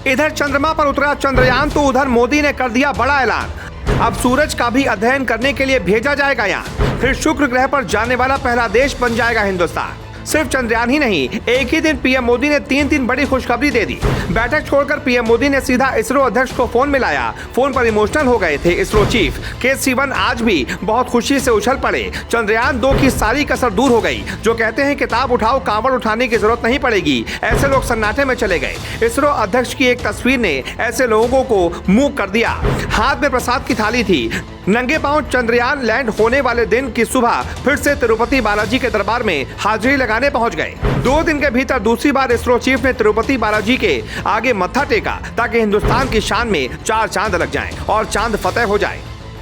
इधर चंद्रमा पर उतरा चंद्रयान तो उधर मोदी ने कर दिया बड़ा ऐलान। अब सूरज का भी अध्ययन करने के लिए भेजा जाएगा यहाँ। फिर शुक्र ग्रह पर जाने वाला पहला देश बन जाएगा हिंदुस्तान। सिर्फ चंद्रयान ही नहीं, एक ही दिन पीएम मोदी ने तीन बड़ी खुशखबरी दे दी। बैठक छोड़कर पीएम मोदी ने सीधा इसरो अध्यक्ष को फोन मिलाया। फोन पर इमोशनल हो गए थे इसरो चीफ के सिवन। आज भी बहुत खुशी से उछल पड़े। चंद्रयान 2 की सारी कसर दूर हो गई। जो कहते हैं किताब उठाओ कांवड़ उठाने की जरूरत नहीं पड़ेगी, ऐसे लोग सन्नाटे में चले गए। इसरो अध्यक्ष की एक तस्वीर ने ऐसे लोगों को मूक कर दिया। हाथ में प्रसाद की थाली थी। नंगे पांव चंद्रयान लैंड होने वाले दिन की सुबह फिर से तिरुपति बालाजी के दरबार में हाजिरी लगाने पहुंच गए। 2 दिन के भीतर दूसरी बार इसरो चीफ ने तिरुपति बालाजी के आगे मत्था टेका ताकि हिंदुस्तान की शान में 4 चांद लग जाएं और चांद फतेह हो जाए।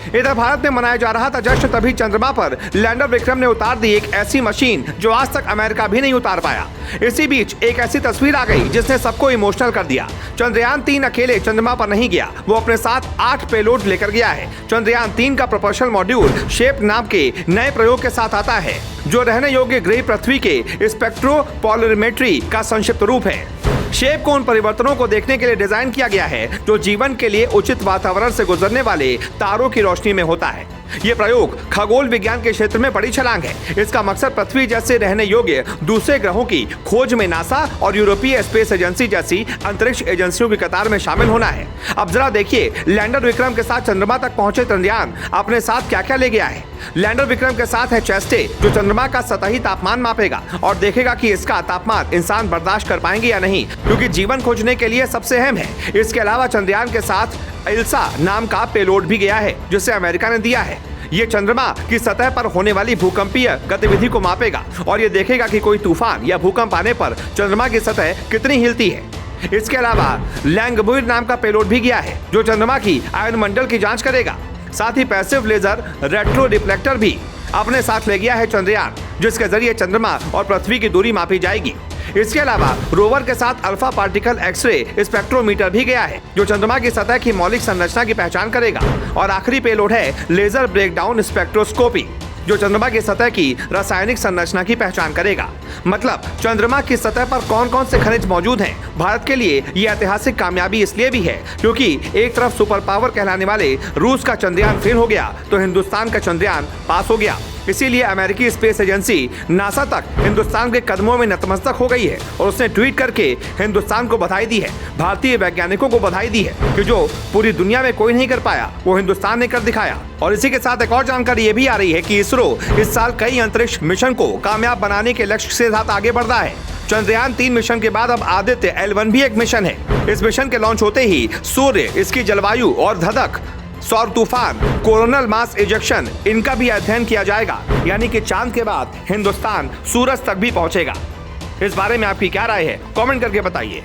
इधर भारत में मनाया जा रहा था जश्न, तभी चंद्रमा पर लैंडर विक्रम ने उतार दी एक ऐसी मशीन जो आज तक अमेरिका भी नहीं उतार पाया। इसी बीच एक ऐसी तस्वीर आ गई जिसने सबको इमोशनल कर दिया। चंद्रयान 3 अकेले चंद्रमा पर नहीं गया, वो अपने साथ 8 पेलोड लेकर गया है। चंद्रयान 3 का प्रोपल्शन मॉड्यूल शेप नाम के नए प्रयोग के साथ आता है, जो रहने योग्य ग्रह पृथ्वी के स्पेक्ट्रोपोलरिमेट्री का संक्षिप्त रूप है। शेप को उन परिवर्तनों को देखने के लिए डिजाइन किया गया है जो जीवन के लिए उचित वातावरण से गुजरने वाले तारों की रोशनी में होता है। ये प्रयोग खगोल विज्ञान के क्षेत्र में बड़ी छलांग है। इसका मकसद पृथ्वी जैसे रहने योग्य दूसरे ग्रहों की खोज में नासा और यूरोपीय स्पेस एजेंसी जैसी अंतरिक्ष एजेंसियों की कतार में शामिल होना है। अब जरा देखिए, लैंडर विक्रम के साथ चंद्रमा तक पहुंचे चंद्रयान अपने साथ क्या क्या ले गया है। लैंडर विक्रम के साथ है चेस्टे, जो चंद्रमा का सतही तापमान मापेगा और देखेगा कि इसका तापमान इंसान बर्दाश्त कर पाएंगे या नहीं, क्योंकि जीवन खोजने के लिए सबसे अहम है। इसके अलावा चंद्रयान के साथ इल्सा नाम का पेलोड भी गया है, जिसे अमेरिका ने दिया है। ये चंद्रमा की सतह पर होने वाली भूकंपीय गतिविधि को मापेगा और ये देखेगा कि कोई तूफान या भूकंप आने पर चंद्रमा की सतह कितनी हिलती है। इसके अलावा लैंगमुइर नाम का पेलोड भी गया है, जो चंद्रमा की आयनमंडल की जांच करेगा। साथ ही पैसिव लेजर रेट्रो रिफ्लेक्टर भी अपने साथ ले गया है चंद्रयान, जिसके जरिए चंद्रमा और पृथ्वी की दूरी मापी जाएगी। इसके अलावा रोवर के साथ अल्फा पार्टिकल एक्सरे स्पेक्ट्रोमीटर भी गया है, जो चंद्रमा की सतह की मौलिक संरचना की पहचान करेगा। और आखिरी पेलोड है लेजर ब्रेकडाउन स्पेक्ट्रोस्कोपी, जो चंद्रमा की सतह की रासायनिक संरचना की पहचान करेगा। मतलब चंद्रमा की सतह पर कौन कौन से खनिज मौजूद हैं। भारत के लिए यह ऐतिहासिक कामयाबी इसलिए भी है क्योंकि एक तरफ सुपर पावर कहलाने वाले रूस का चंद्रयान फेल हो गया तो हिंदुस्तान का चंद्रयान पास हो गया। इसीलिए अमेरिकी स्पेस एजेंसी नासा तक हिंदुस्तान के कदमों में नतमस्तक हो गई है और उसने ट्वीट करके हिंदुस्तान को बधाई दी है। भारतीय वैज्ञानिकों को बधाई दी है कि जो पूरी दुनिया में कोई नहीं कर पाया वो हिंदुस्तान ने कर दिखाया। और इसी के साथ एक और जानकारी ये भी आ रही है कि इसरो इस साल कई अंतरिक्ष मिशन को कामयाब बनाने के लक्ष्य के साथ आगे बढ़ रहा है। चंद्रयान 3 मिशन के बाद अब आदित्य L1 भी एक मिशन है। इस मिशन के लॉन्च होते ही सूर्य, इसकी जलवायु और धधक, सौर तूफान, कोरोनल मास इजेक्शन, इनका भी अध्ययन किया जाएगा। यानी कि चांद के बाद हिंदुस्तान सूरज तक भी पहुंचेगा। इस बारे में आपकी क्या राय है, कमेंट करके बताइए।